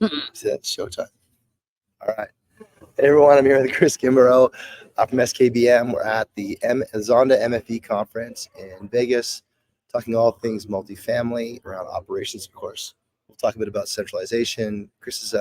It's showtime. All right. Hey everyone, I'm here with Chris Kimbrough from SKBM. We're at the Zonda MFE conference in Vegas, talking all things multifamily around operations, of course. We'll talk a bit about centralization. Chris's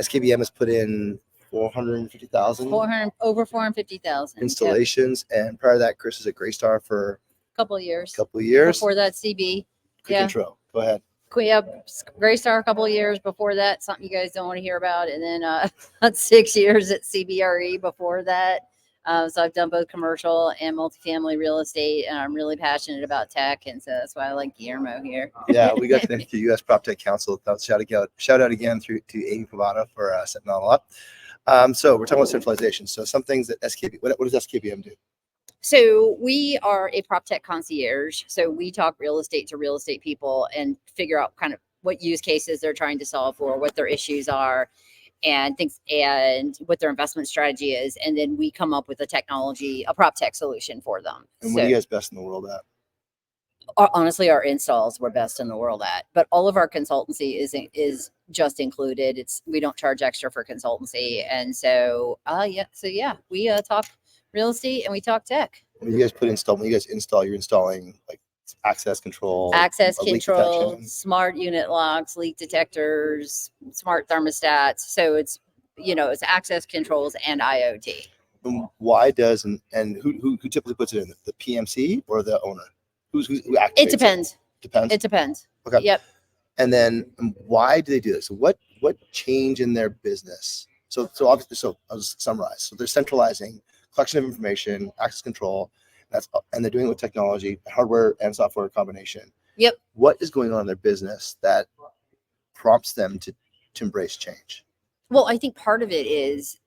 SKBM has put in 450,000 over 450,000 installations, and prior to that, Chris is a Greystar for a couple of years. Before that, CB. Quick intro. Go ahead. Greystar a couple of years before that, something you guys don't want to hear about, and then 6 years at CBRE before that. So I've done both commercial and multifamily real estate, and I'm really passionate about tech, and so that's why I like Guillermo here. Yeah, we got connected to U.S. Prop Tech Council. Shout out again to Amy Pavano for setting that all up. So we're talking about centralization. So some things that what does SKBM do? So we are a prop tech concierge. So we talk real estate to real estate people and figure out kind of what use cases they're trying to solve for, what their issues are, and things, and what their investment strategy is. And then we come up with a prop tech solution for them. And what are you guys best in the world at? Honestly, our installs we're best in the world at, but all of our consultancy is just included. We don't charge extra for consultancy. And so, we talk real estate and we talk tech. When you guys install, you're installing like access control, smart unit locks, leak detectors, smart thermostats. So it's access controls and IoT. And why does and who typically puts it in, the PMC or the owner? Who activates it? Depends. It depends. Okay. Yep. And then why do they do this? What change in their business? So obviously, I'll just summarize. So they're centralizing collection of information, access control, and they're doing it with technology, hardware and software combination. Yep. What is going on in their business that prompts them to embrace change? Well, I think part of it is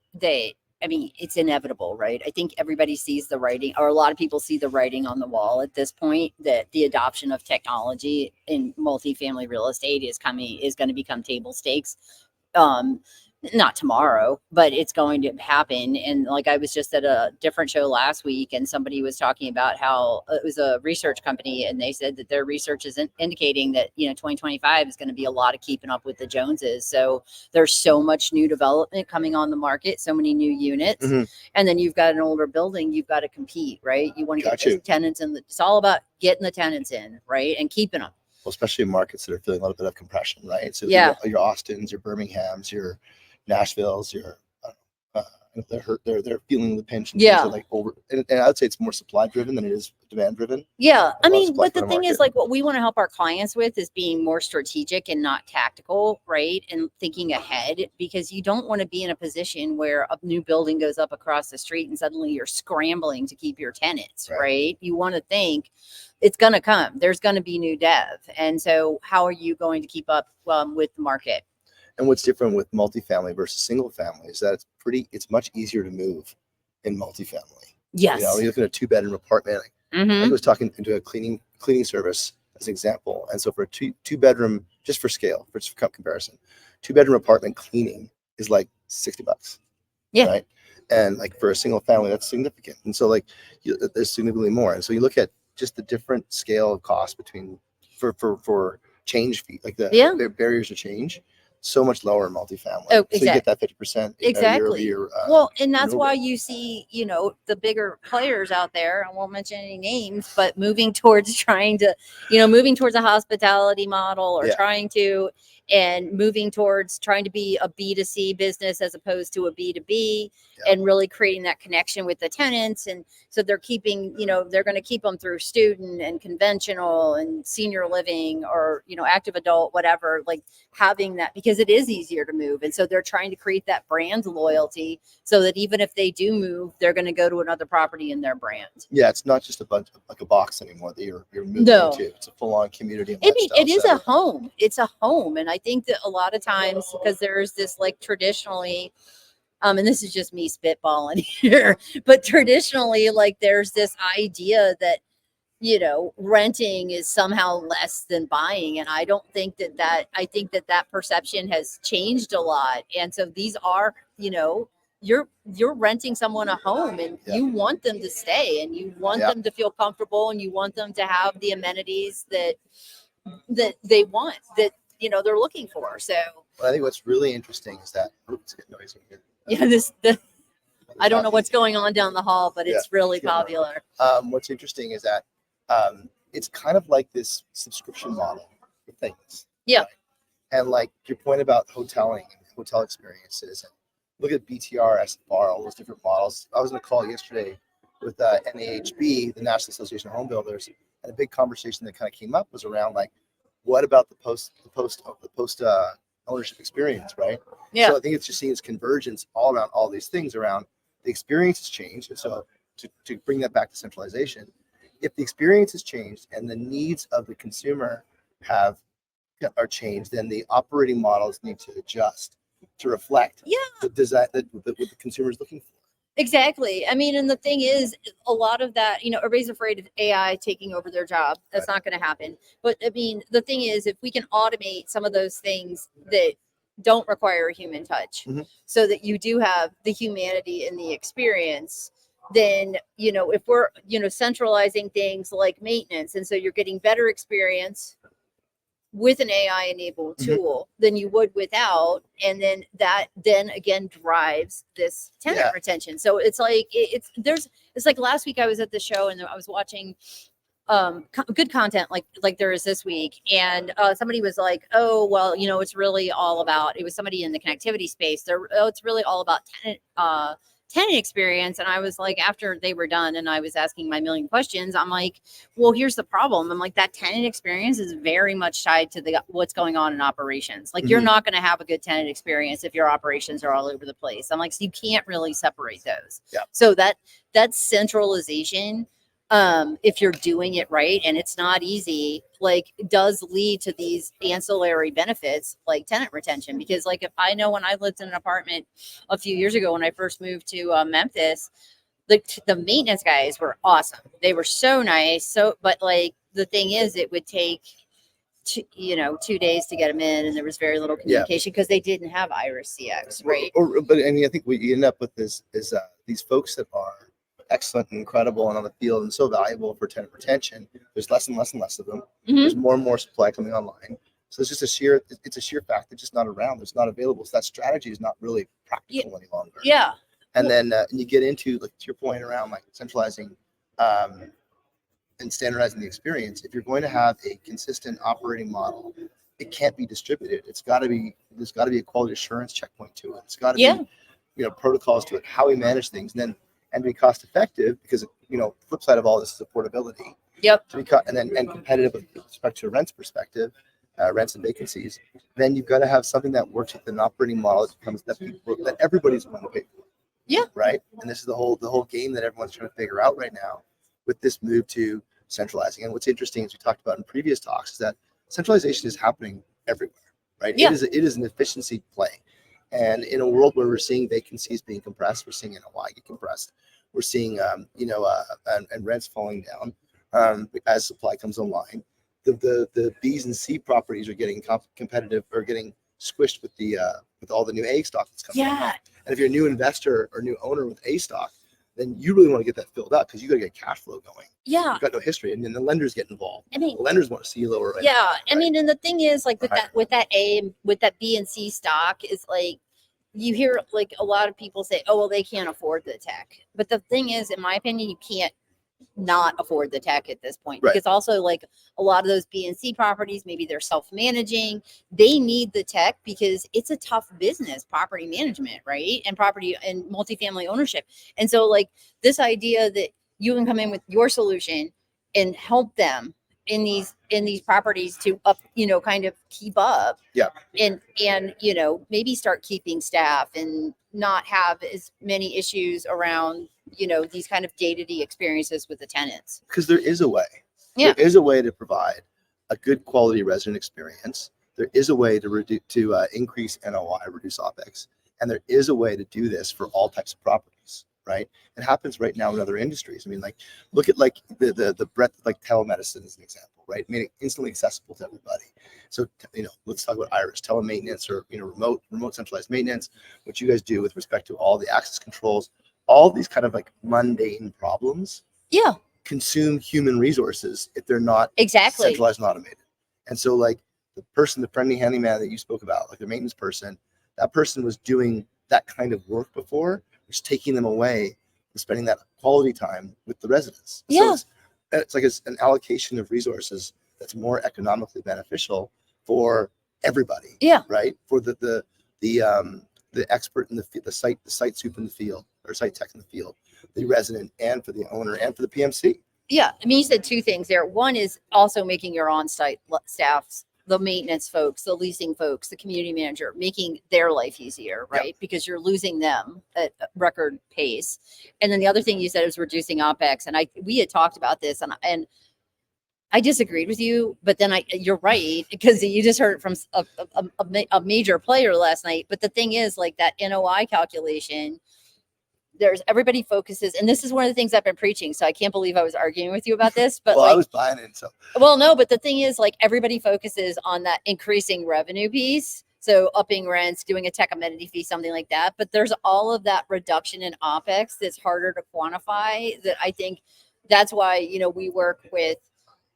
it's inevitable, right? I think everybody sees the writing, or a lot of people see the writing on the wall at this point, that the adoption of technology in multifamily real estate is going to become table stakes. Not tomorrow, but it's going to happen. And like, I was just at a different show last week, and somebody was talking about how it was a research company, and they said that their research is indicating that 2025 is going to be a lot of keeping up with the Joneses. So there's so much new development coming on the market, so many new units, and then you've got an older building, you've got to compete, right? You want to get the tenants in. It's all about getting the tenants in, right, and keeping them. Well, especially in markets that are feeling a little bit of compression, right? So your Austins, your Birminghams, your Nashville's, they're feeling the pinch. And and I would say it's more supply driven than it is demand driven. Yeah, I mean, but the thing is, like, what we want to help our clients with is being more strategic and not tactical, right? And thinking ahead, because you don't want to be in a position where a new building goes up across the street and suddenly you're scrambling to keep your tenants, right? You want to think it's going to come. There's going to be new dev, and so how are you going to keep up with the market? And what's different with multifamily versus single family is that it's much easier to move in multifamily. Yes. You look at a 2-bedroom apartment. I was talking to a cleaning service as an example. And so for a two bedroom, just for scale, for comparison, 2-bedroom apartment cleaning is like $60. Yeah. Right. And like for a single family, that's significant. And so there's significantly more. And so you look at just the different scale of cost between for change fee, like the barriers to change. So much lower in multifamily. Oh, exactly. So you get that 50%. Exactly. Year. Well, and that's why you see, the bigger players out there, I won't mention any names, but moving towards a hospitality model, or moving towards trying to be a B2C business as opposed to a B2B, and really creating that connection with the tenants. And so they're keeping, they're going to keep them through student and conventional and senior living, or, active adult, whatever, like having that, because it is easier to move. And so they're trying to create that brand loyalty so that even if they do move, they're going to go to another property in their brand. Yeah. It's not just a bunch of like a box anymore that you're moving into. It's a full on community. It is a home. It's a home. And I think that a lot of times, because there's this, like, traditionally, and this is just me spitballing here, but traditionally, like, there's this idea that, renting is somehow less than buying. And I don't think I think that perception has changed a lot. And so these are, you're renting someone a home, and you want them to stay, and you want them to feel comfortable, and you want them to have the amenities that they want, that they're looking for. So But I think what's really interesting is that it's getting noisy here. I don't know what's going on down the hall, but it's really it's getting popular. What's interesting is that it's kind of like this subscription model for things. Yeah. Right? And like your point about hoteling and hotel experiences, and look at BTR, SFR, all those different models. I was on a call yesterday with NAHB, the National Association of Home Builders, and a big conversation that kind of came up was around like, what about the post ownership experience, right? Yeah. So I think it's just seeing this convergence all around all these things around the experience has changed. And so to bring that back to centralization, if the experience has changed and the needs of the consumer are changed, then the operating models need to adjust to reflect the design that what the consumer is looking for. Exactly. I mean, and the thing is, a lot of that, everybody's afraid of AI taking over their job. That's not going to happen. But I mean, the thing is, if we can automate some of those things that don't require a human touch, so that you do have the humanity in the experience, then, if we're, centralizing things like maintenance, and so you're getting better experience with an AI enabled tool than you would without. And then that then again drives this tenant retention. So it's like, it's like last week I was at the show and I was watching good content like there is this week. And somebody was like, oh, well, it's really all about, it was somebody in the connectivity space. It's really all about tenant experience. And I was like, after they were done and I was asking my million questions, I'm like, well, here's the problem. I'm like, that tenant experience is very much tied to what's going on in operations. Like you're not going to have a good tenant experience if your operations are all over the place. I'm like, so you can't really separate those. Yeah. So that centralization, if you're doing it right, and it's not easy, like does lead to these ancillary benefits like tenant retention. Because like if I know when I lived in an apartment a few years ago when I first moved to Memphis, the maintenance guys were awesome. They were so nice. But like the thing is, it would take 2 days to get them in, and there was very little communication because they didn't have Iris CX, right? But I mean, I think what you end up with is these folks that are excellent and incredible and on the field and so valuable for tenant retention. There's less and less and less of them. There's more and more supply coming online. So it's just a sheer fact they're just not around. It's not available. So that strategy is not really practical any longer. Yeah. And then you get into, like, to your point around like centralizing and standardizing the experience. If you're going to have a consistent operating model, it can't be distributed. There's got to be a quality assurance checkpoint to it. It's got to be protocols to it, how we manage things, and be cost effective, because flip side of all this is affordability. Yep. And competitive with respect to a rents perspective, rents and vacancies. Then you've got to have something that works with an operating model that everybody's going to pay for. Yeah. Right. And this is the whole game that everyone's trying to figure out right now with this move to centralizing. And what's interesting, as we talked about in previous talks, is that centralization is happening everywhere. Right. Yeah. It is an efficiency play. And in a world where we're seeing vacancies being compressed, we're seeing NOI get compressed. We're seeing, and rents falling down as supply comes online. The B's and C properties are getting competitive, or getting squished with all the new A stock that's coming. Yeah. And if you're a new investor or new owner with A stock, then you really want to get that filled up, because you got to get cash flow going. Yeah. You've got no history, and then the lenders get involved. I mean, the lenders want to see you lower. Yeah. Right? I mean, and the thing is, like with that B and C stock, is like, you hear like a lot of people say, oh, well, they can't afford the tech. But the thing is, in my opinion, you can't not afford the tech at this point, because also like a lot of those B and C properties, maybe they're self-managing, they need the tech because it's a tough business, property management, right? And property and multifamily ownership. And so like this idea that you can come in with your solution and help them in these properties to kind of keep up, and maybe start keeping staff and not have as many issues around these kind of day-to-day experiences with the tenants. Because there is a way. There is a way to provide a good quality resident experience. There is a way to increase NOI, reduce OPEX, and there is a way to do this for all types of properties. Right? It happens right now in other industries. I mean, like, look at like the breadth of like telemedicine as an example, right? I mean, instantly accessible to everybody. So, let's talk about Iris, telemaintenance, or remote centralized maintenance, what you guys do with respect to all the access controls, all these kind of like mundane problems. Consume human resources if they're not centralized and automated. And so, like, person, the friendly handyman that you spoke about, like the maintenance person, that person was doing that kind of work before, just taking them away and spending that quality time with the residents. Yeah. So it's like it's an allocation of resources that's more economically beneficial for everybody. Yeah. Right. For the expert in the site soup in the field, or site tech in the field, the resident, and for the owner, and for the PMC. Yeah. I mean, you said two things there. One is also making your on-site staffs, the maintenance folks, the leasing folks, the community manager, making their life easier, right? Yep. Because you're losing them at record pace. And then the other thing you said is reducing OpEx. And we had talked about this, and I disagreed with you, but then you're right, because you just heard it from a major player last night. But the thing is, like, that NOI calculation, everybody focuses, and this is one of the things I've been preaching. So I can't believe I was arguing with you about this, but well, I was buying it. So, well, no, but the thing is, like, everybody focuses on that increasing revenue piece. So upping rents, doing a tech amenity fee, something like that. But there's all of that reduction in OpEx that's harder to quantify. That I think that's why, we work with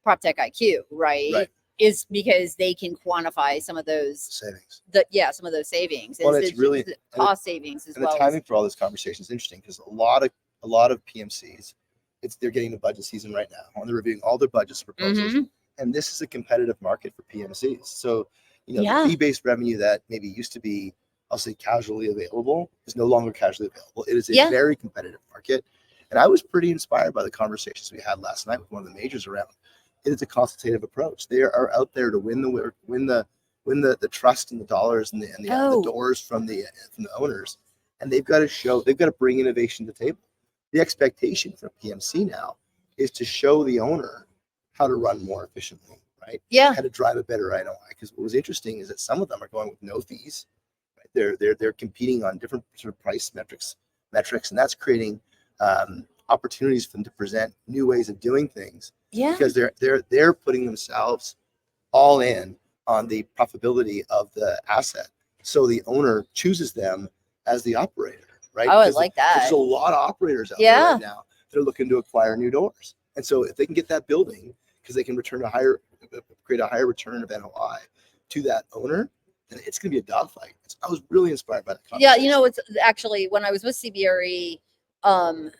PropTech IQ, right? Is because they can quantify some of those savings. Some of those savings. Well, it's really the cost savings as well. And the timing for all this conversation is interesting, because a lot of PMCs, they're getting the budget season right now, and they're reviewing all their budgets proposals. Mm-hmm. And this is a competitive market for PMCs. So, the fee-based revenue that maybe used to be, I'll say, casually available, is no longer casually available. It is a very competitive market. And I was pretty inspired by the conversations we had last night with one of the majors around. It is a consultative approach. They are out there to win the trust and the dollars and the doors from the owners, and they've got to bring innovation to the table. The expectation from PMC now is to show the owner how to run more efficiently, right? Yeah. How to drive a better NOI. Because what was interesting is that some of them are going with no fees. Right? They're competing on different sort of price metrics, and that's creating opportunities for them to present new ways of doing things. Yeah. Because they're putting themselves all in on the profitability of the asset, so the owner chooses them as the operator, right? Oh, I like that. There's a lot of operators out there right now that are looking to acquire new doors, and so if they can get that building, because they can create a higher return of NOI to that owner, then it's going to be a dogfight. I was really inspired by that conversation. Yeah, it's actually, when I was with CBRE, I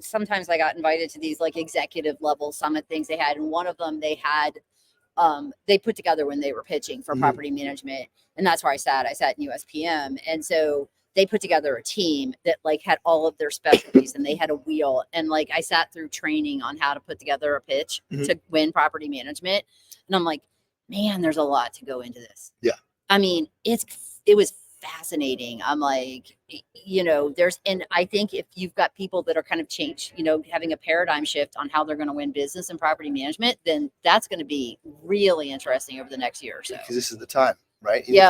sometimes I got invited to these like executive level summit things they had, and one of them they had they put together when they were pitching for property management, and that's where I sat in USPM. And so they put together a team that like had all of their specialties, and they had a wheel, and like I sat through training on how to put together a pitch to win property management, and I'm like, man, there's a lot to go into this. Yeah, I mean, it was fascinating. I'm like, and I think if you've got people that are kind of changed, having a paradigm shift on how they're going to win business and property management, then that's going to be really interesting over the next year or so. Because this is the time, right? You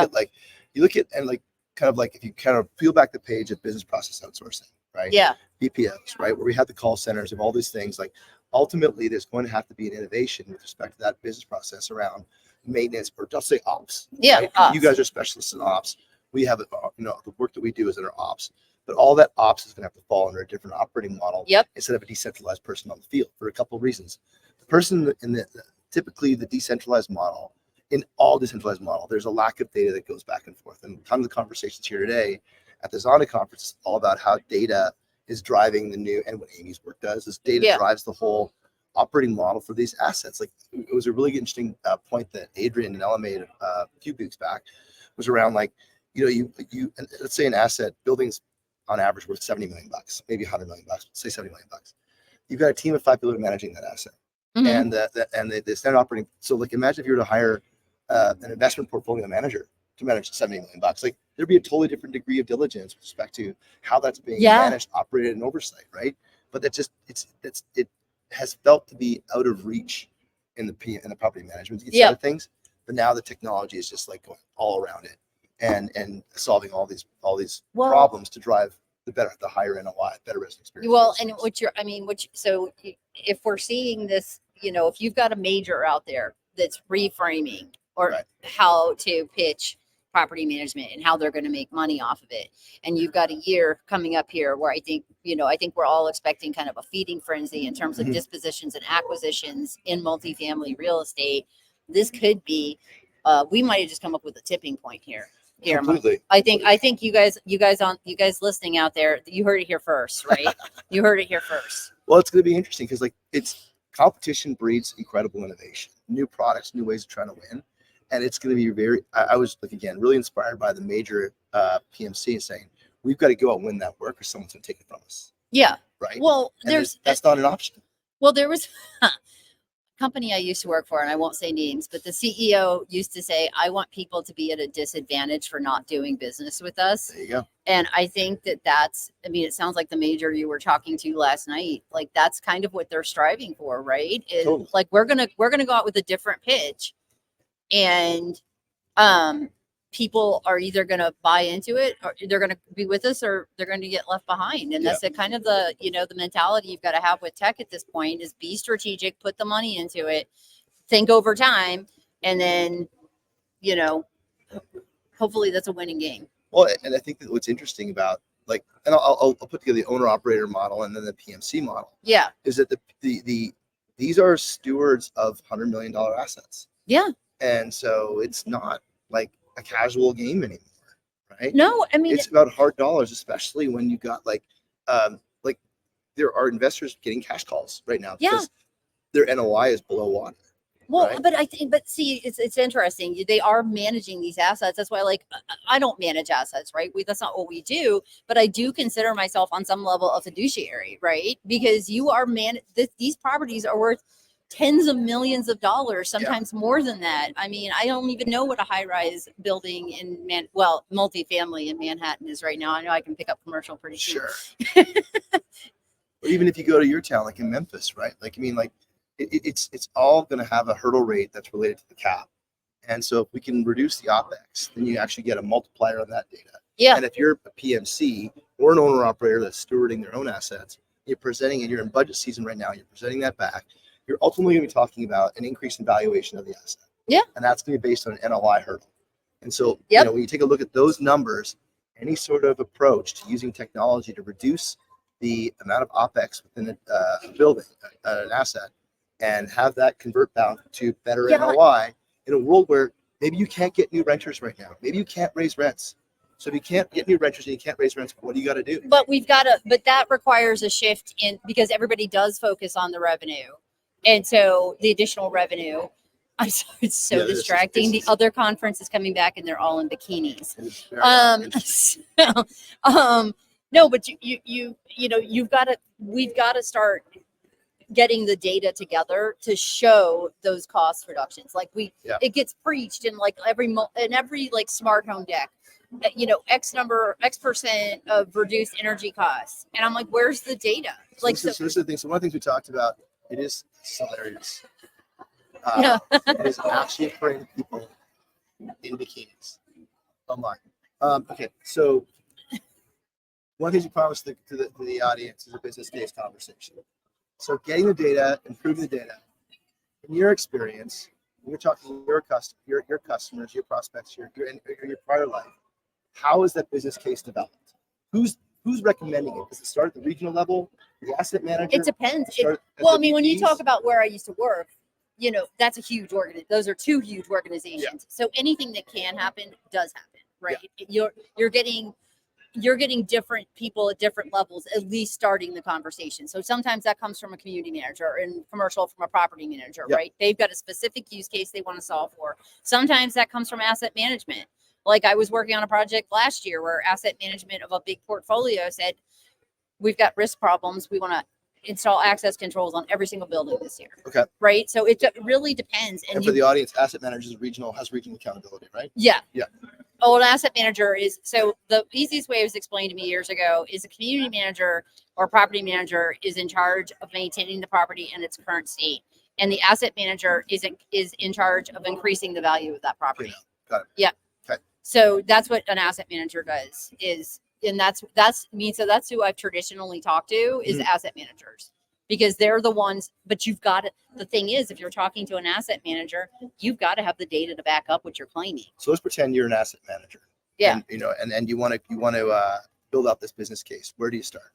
look at if you kind of peel back the page of business process outsourcing, right? Yeah. BPOs, right? Where we have the call centers of all these things. Like, ultimately, there's going to have to be an innovation with respect to that business process around maintenance, or just say ops. Yeah. Right? Ops. You guys are specialists in ops. We have, the work that we do is in our ops, but all that ops is going to have to fall under a different operating model. Yep. Instead of a decentralized person on the field, for a couple of reasons. The person typically the decentralized model, in all decentralized model, there's a lack of data that goes back and forth. And a ton of the conversations here today at the Zonda conference is all about how data is driving the new, and what Amy's work does is data drives the whole operating model for these assets. Like, it was a really interesting point that Adrian and Ella made a few weeks back, was around like, you let's say an asset buildings on average worth $70 million, maybe $100 million, say $70 million. You've got a team of 5 people managing that asset, and the standard operating. So, like, imagine if you were to hire an investment portfolio manager to manage $70 million. Like, there'd be a totally different degree of diligence with respect to how that's being managed, operated, and oversight, right? But that just it has felt to be out of reach in the property management side of things. But now the technology is just like going all around it, and solving all these problems to drive the higher NOI, better resident experience. Well, and so if we're seeing this, if you've got a major out there that's reframing or how to pitch property management and how they're going to make money off of it, and you've got a year coming up here where I think we're all expecting kind of a feeding frenzy in terms of dispositions and acquisitions in multifamily real estate. this could be, we might have just come up with a tipping point here. Completely. I think you guys listening out there, you heard it here first, right? You heard it here first. Well, it's going to be interesting because it's competition breeds incredible innovation, new products, new ways of trying to win. And it's going to be I was again, really inspired by the major PMC saying, we've got to go out and win that work or someone's going to take it from us. Yeah. Right. Well, and that's not an option. Well, there was a company I used to work for, and I won't say names, but the CEO used to say, I want people to be at a disadvantage for not doing business with us. There you go. And I think it sounds like the major you were talking to last night, like that's kind of what they're striving for, right? Totally. Like we're gonna go out with a different pitch, and people are either going to buy into it, or they're going to be with us, or they're going to get left behind. And that's the kind of the mentality you've got to have with tech at this point is be strategic, put the money into it, think over time, and then, hopefully that's a winning game. Well, and I think that what's interesting about and I'll put together the owner operator model and then the PMC model. Yeah. Is that these are stewards of $100 million assets. Yeah. And so it's not like a casual game anymore, right? No, I mean, it's about hard dollars, especially when you got there are investors getting cash calls right now because their NOI is below water. Well, right? but see, it's interesting. They are managing these assets. That's why, I don't manage assets, right? That's not what we do. But I do consider myself on some level a fiduciary, right? Because you are these properties are worth tens of millions of dollars, sometimes more than that. I mean, I don't even know what a high-rise building in multifamily in Manhattan is right now. I know I can pick up commercial pretty cheap. Sure. But even if you go to your town, like in Memphis, right? It's all going to have a hurdle rate that's related to the cap. And so if we can reduce the OpEx, then you actually get a multiplier on that data. Yeah. And if you're a PMC or an owner operator that's stewarding their own assets, you're presenting, and you're in budget season right now, you're presenting that back, you're ultimately going to be talking about an increase in valuation of the asset. Yeah. And that's going to be based on an NOI hurdle. And so, when you take a look at those numbers, any sort of approach to using technology to reduce the amount of OpEx within a building, an asset, and have that convert back to better NOI in a world where maybe you can't get new renters right now. Maybe you can't raise rents. So if you can't get new renters and you can't raise rents, what do you got to do? But that requires a shift because everybody does focus on the revenue. And so the additional revenue, I'm sorry, it's so distracting. The other conference is coming back and they're all in bikinis. No, but we've got to start getting the data together to show those cost reductions. It gets preached in every smart home deck, X% of reduced energy costs. And I'm like, where's the data? So this is the thing. So one of the things we talked about, it is hilarious. It is actually occurring to people in bikinis online. Okay, so one of the things we promised to the audience is a business case conversation. So getting the data, improving the data. In your experience, when you're talking to your customers, your prospects, your prior life, how is that business case developed? Who's recommending it? Does it start at the regional level, the asset manager? It depends. When you talk about where I used to work, that's a huge organization. Those are two huge organizations. Yeah. So anything that can happen does happen, right? Yeah. You're getting different people at different levels, at least starting the conversation. So sometimes that comes from a community manager, and commercial from a property manager, right? They've got a specific use case they want to solve for. Sometimes that comes from asset management. Like I was working on a project last year where asset management of a big portfolio said, we've got risk problems. We want to install access controls on every single building this year. Okay. Right. So it really depends. And for the audience, asset managers has regional accountability, right? Yeah. Yeah. Oh, an asset manager is, so the easiest way it was explained to me years ago is a community manager or property manager is in charge of maintaining the property in its current state. And the asset manager is in charge of increasing the value of that property. Okay. Got it. Yeah. Okay. So that's what an asset manager does and that's who I've traditionally talked to is asset managers, because they're the ones, but the thing is, if you're talking to an asset manager, you've got to have the data to back up what you're claiming. So let's pretend you're an asset manager. Yeah. And you want to build out this business case. Where do you start?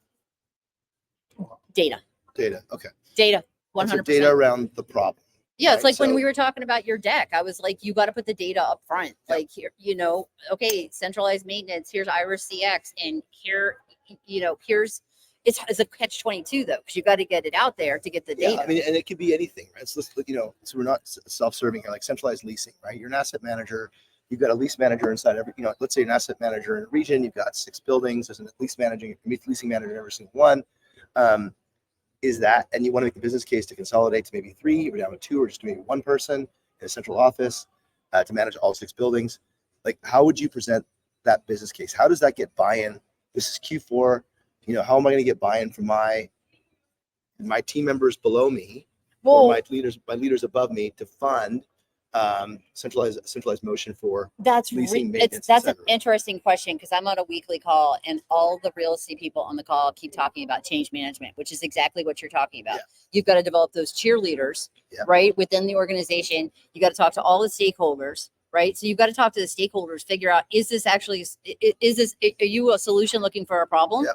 Data. Okay. Data. 100%. So data around the problem. Yeah, it's right? like when So- we were talking about your deck, I was like, you got to put the data up front. Yep. Like here, okay, centralized maintenance, here's Iris CX, and here, here's it's a catch 22 though, because you got to get it out there to get the Yeah, data. I mean, and it could be anything, right? So let's, so we're not self-serving here, like centralized leasing, right? You're an asset manager. You've got a lease manager inside every, let's say you're an asset manager in a region. You've got 6 buildings. There's a leasing manager in every single one. Is that, and you want to make the business case to consolidate to maybe 3 or down to 2 or just maybe 1 person in a central office to manage all 6 buildings. Like, how would you present that business case? How does that get buy-in? This is Q4. How am I going to get buy-in from my team members below me, or my leaders above me to fund centralized motion for That's leasing, that's maintenance, an interesting question, because I'm on a weekly call and all the real estate people on the call keep talking about change management, which is exactly what you're talking about. Yeah. You've got to develop those cheerleaders, Yeah. right, within the organization. You got to talk to all the stakeholders, right? So you've got to talk to the stakeholders, figure out, are you a solution looking for a problem? Yeah.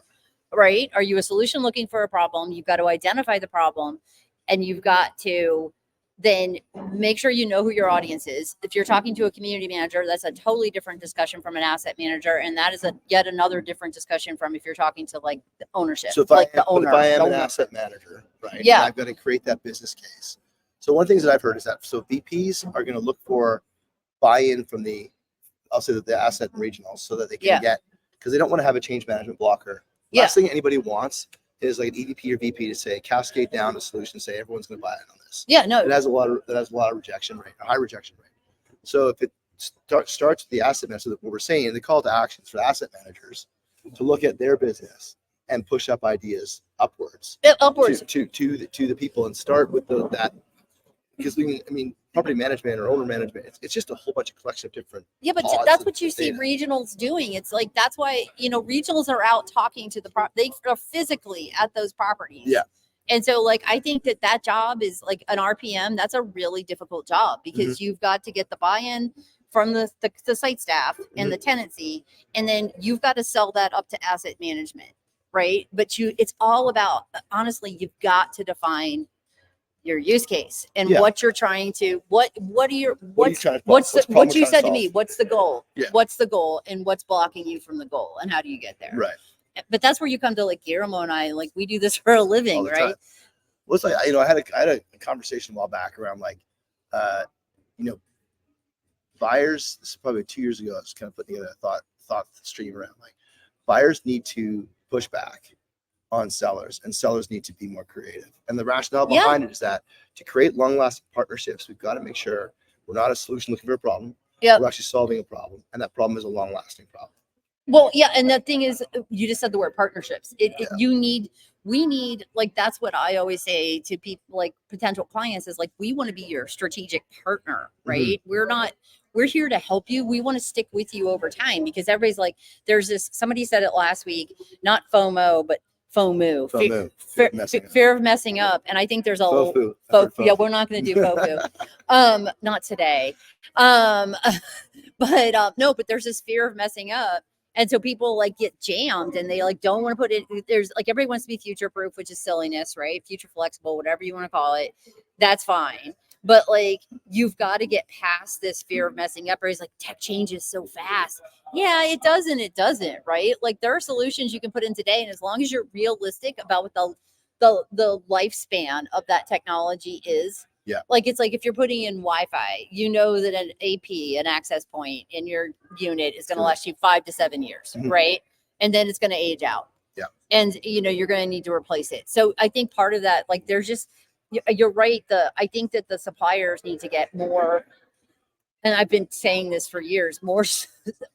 Right? Are you a solution looking for a problem? You've got to identify the problem, and you've got to then make sure you know who your audience is. If you're talking to a community manager, that's a totally different discussion from an asset manager, and that is yet another different discussion from if you're talking to like the ownership. So if like I am an owner. asset manager, right? Yeah. And I've got to create that business case. So one of the things that I've heard is that VPs are going to look for buy-in from the asset and regionals, so that they can get, because they don't want to have a change management blocker. Last thing anybody wants is like an EVP or VP to say cascade down a solution, say everyone's going to buy in on this. Yeah, no, It has a lot of rejection rate, a high rejection rate. So if it starts with the asset manager, so what we're saying, the call to actions for asset managers to look at their business and push up ideas upwards to the people, and start with that, because property management or owner management, it's just a whole bunch of collection of different. Yeah, but that's what you see regionals doing. It's like, that's why, regionals are out talking to they are physically at those properties. Yeah. And so like, I think that job is like an RPM. That's a really difficult job, because you've got to get the buy-in from the site staff and the tenancy, and then you've got to sell that up to asset management. Right. But it's all about, honestly, you've got to define your use case and what you're trying to, what you said to me, what's the goal? Yeah. What's the goal, and what's blocking you from the goal, and how do you get there? Right. But that's where you come to, like, Guillermo and I, like, we do this for a living, right? Time. Well, it's like, I had a conversation a while back around like, buyers, this is probably 2 years ago, I was kind of putting together a thought stream around like buyers need to push back on sellers, and sellers need to be more creative. And the rationale behind it is that to create long-lasting partnerships, we've got to make sure we're not a solution looking for a problem. Yeah. We're actually solving a problem, and that problem is a long-lasting problem. Well, yeah, and the thing is, you just said the word partnerships. We need, like, that's what I always say to people, like potential clients, is like, we want to be your strategic partner, right? We're here to help you. We want to stick with you over time, because everybody's like, somebody said it last week, not FOMO, but FOMO, fear of messing up. And I think there's we're not going to do FOFU. Not today. But there's this fear of messing up. And so people like get jammed, and they like don't want to put it. There's like, everybody wants to be future proof, which is silliness, right? Future flexible, whatever you want to call it. That's fine. But like, you've got to get past this fear of messing up. Or he's like, tech changes so fast. Yeah, it doesn't, right? Like, there are solutions you can put in today, and as long as you're realistic about what the lifespan of that technology is. Yeah. Like, it's like if you're putting in Wi-Fi, that an AP, an access point in your unit is going to last you 5 to 7 years, right? And then it's going to age out. Yeah. And you're going to need to replace it. So I think part of that, like, there's just, you're right. I think that the suppliers need to get more, and I've been saying this for years,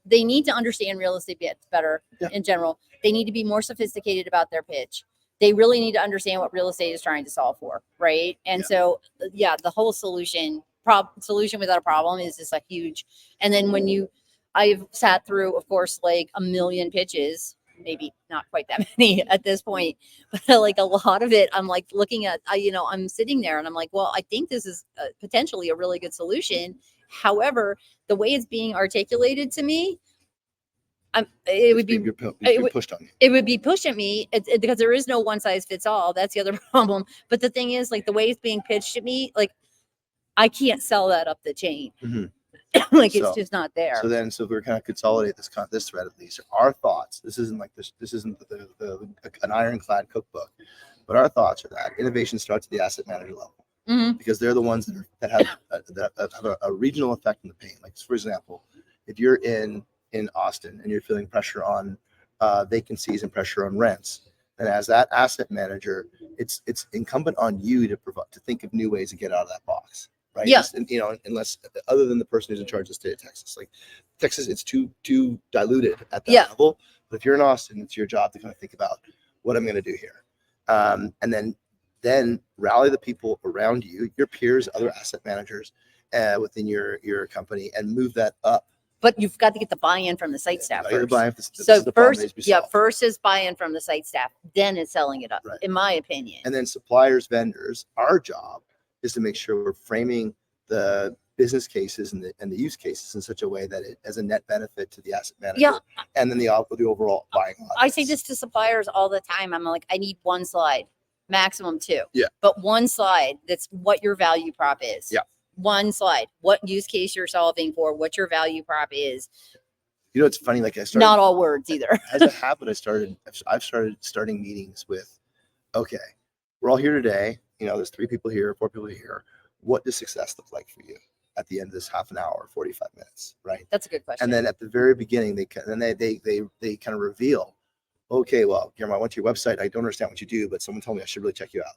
they need to understand real estate better in general. They need to be more sophisticated about their pitch. They really need to understand what real estate is trying to solve for, right? And so, the whole solution without a problem is just a huge. And then I've sat through, of course, like a million pitches, maybe not quite that many at this point, but like a lot of it, I'm like looking at, I'm sitting there and I'm like, well, I think this is potentially a really good solution. However, the way it's being articulated to me, it would be pushed on you. It would be pushed at me because there is no one size fits all. That's the other problem. But the thing is, like, the way it's being pitched at me, like, I can't sell that up the chain. Mhm. Like So- it's just not there. So we're kind of consolidate this thread at least. Our thoughts. This isn't like this. This isn't an ironclad cookbook, but our thoughts are that innovation starts at the asset manager level Mhm. because they're the ones that have a regional effect in the pain. Like for example, if you're in Austin and you're feeling pressure on vacancies and pressure on rents, and as that asset manager, it's incumbent on you to think of new ways to get out of that box. Right. Yeah. Unless other than the person who's in charge of the state of Texas, like Texas, it's too diluted at that Yeah. level. But if you're in Austin, it's your job to kind of think about what I'm going to do here, and then rally the people around you, your peers, other asset managers within your company, and move that up. But you've got to get the buy-in from the site staff Right? first. This So is the problem that first, needs to be solved. first is buy-in from the site staff, then it's selling it up, Right. in my opinion. And then suppliers, vendors, our job is to make sure we're framing the business cases and the use cases in such a way that it has a net benefit to the asset manager. Yeah. And then the overall buying audience. I say this to suppliers all the time. I'm like, I need one slide, maximum two. Yeah. But one slide that's what your value prop is. Yeah. One slide, what use case you're solving for, what your value prop is. You know, it's funny. Like I started, Not all words either. as a habit, I've starting meetings with, okay, we're all here today. You know, there's 3 people here, 4 people here. What does success look like for you at the end of this half an hour, 45 minutes, right? That's a good question. And then at the very beginning, they kind of reveal, okay, well, Guillermo, I went to your website. I don't understand what you do, but someone told me I should really check you out.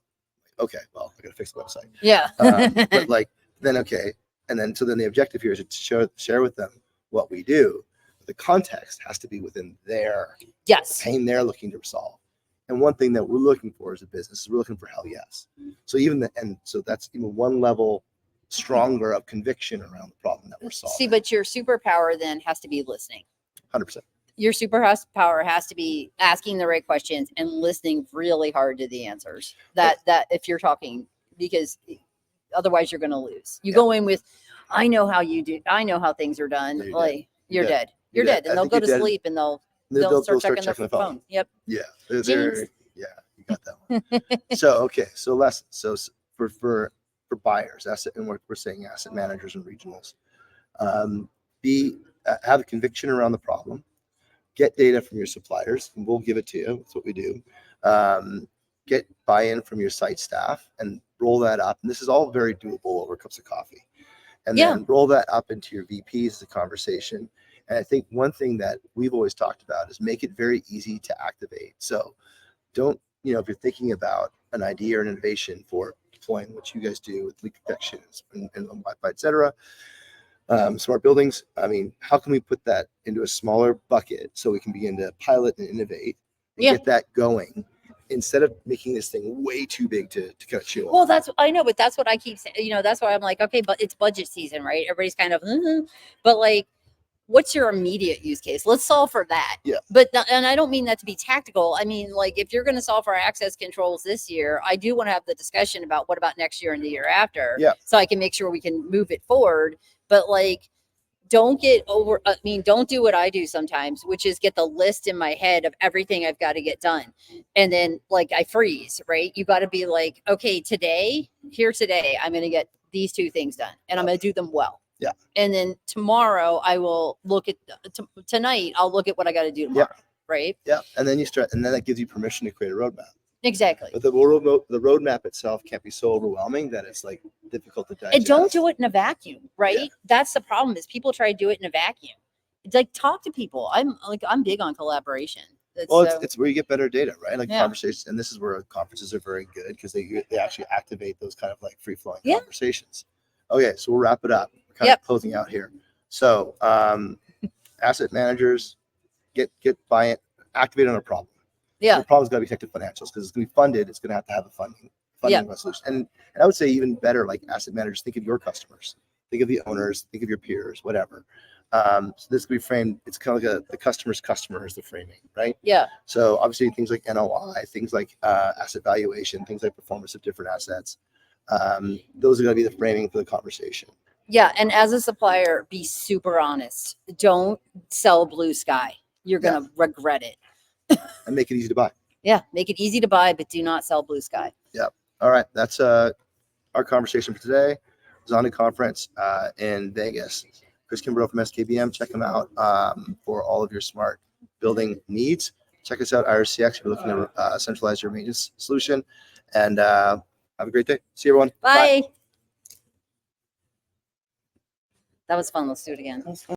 Okay, well, I got to fix the website. Yeah. But like, then okay, and then so then the objective here is to share with them what we do. The context has to be within their Yes. pain they're looking to resolve. And one thing that we're looking for as a business is we're looking for hell yes. So so that's even one level stronger of conviction around the problem that we're solving. See, but your superpower then has to be listening. 100%. Your superpower has to be asking the right questions and listening really hard to the answers. That if you're talking, because otherwise you're going to lose. You go in with, I know how you do. I know how things are done. No, you're like you're dead. You're You're dead. dead, I and they'll think go you're to dead. sleep, and they'll They'll start checking their phone. Yep. Yeah, Jinx. yeah, you got that one. So lessons. So for buyers, and we're saying asset managers and regionals, have a conviction around the problem. Get data from your suppliers, and we'll give it to you. That's what we do. Get buy-in from your site staff, and roll that up. And this is all very doable over cups of coffee. And then roll that up into your VPs as a conversation. And I think one thing that we've always talked about is make it very easy to activate. So don't, if you're thinking about an idea or an innovation for deploying what you guys do with leak detection and Wi-Fi, et cetera, smart buildings, I mean, how can we put that into a smaller bucket so we can begin to pilot and innovate and get that going instead of making this thing way too big to kind of chew on? Well, I know, but that's what I keep saying. That's why I'm like, okay, but it's budget season, right? Everybody's kind of, but like, what's your immediate use case? Let's solve for that. Yeah. And I don't mean that to be tactical. I mean, like, if you're going to solve for access controls this year, I do want to have the discussion about what about next year and the year after. Yeah. So I can make sure we can move it forward. But like, don't do what I do sometimes, which is get the list in my head of everything I've got to get done. And then like I freeze, right? You got to be like, okay, today, I'm going to get these 2 things done and I'm going to do them well. Yeah. And then tomorrow I will look at tonight. I'll look at what I got to do tomorrow. Right. Yeah. And then that gives you permission to create a roadmap. Exactly. But the roadmap itself can't be so overwhelming that it's like difficult to digest. And don't do it in a vacuum, right? Yeah. That's the problem is people try to do it in a vacuum. It's like talk to people. I'm big on collaboration. It's where you get better data, right? Like conversations, and this is where conferences are very good because they actually activate those kind of like free flowing conversations. Okay, so we'll wrap it up. We're kind of closing out here. So asset managers get buy-in, activate on a problem. Yeah. The problem's got to be connected to financials because it's going to be funded. It's going to have a funding resolution. And I would say even better, like asset managers, think of your customers, think of the owners, think of your peers, whatever. So this could be framed. It's kind of like the customer's customer is the framing, right? Yeah. So obviously things like NOI, things like asset valuation, things like performance of different assets. Those are going to be the framing for the conversation. Yeah. And as a supplier, be super honest. Don't sell blue sky. You're going to regret it. And make it easy to buy. Yeah. Make it easy to buy, but do not sell blue sky. Yeah. All right. That's our conversation for today. Zonda conference in Vegas. Cris Kimbrough from SKBM. Check him out for all of your smart building needs. Check us out, IRCX, if you're looking to centralize your maintenance solution. And have a great day. See you, everyone. Bye. That was fun. Let's do it again.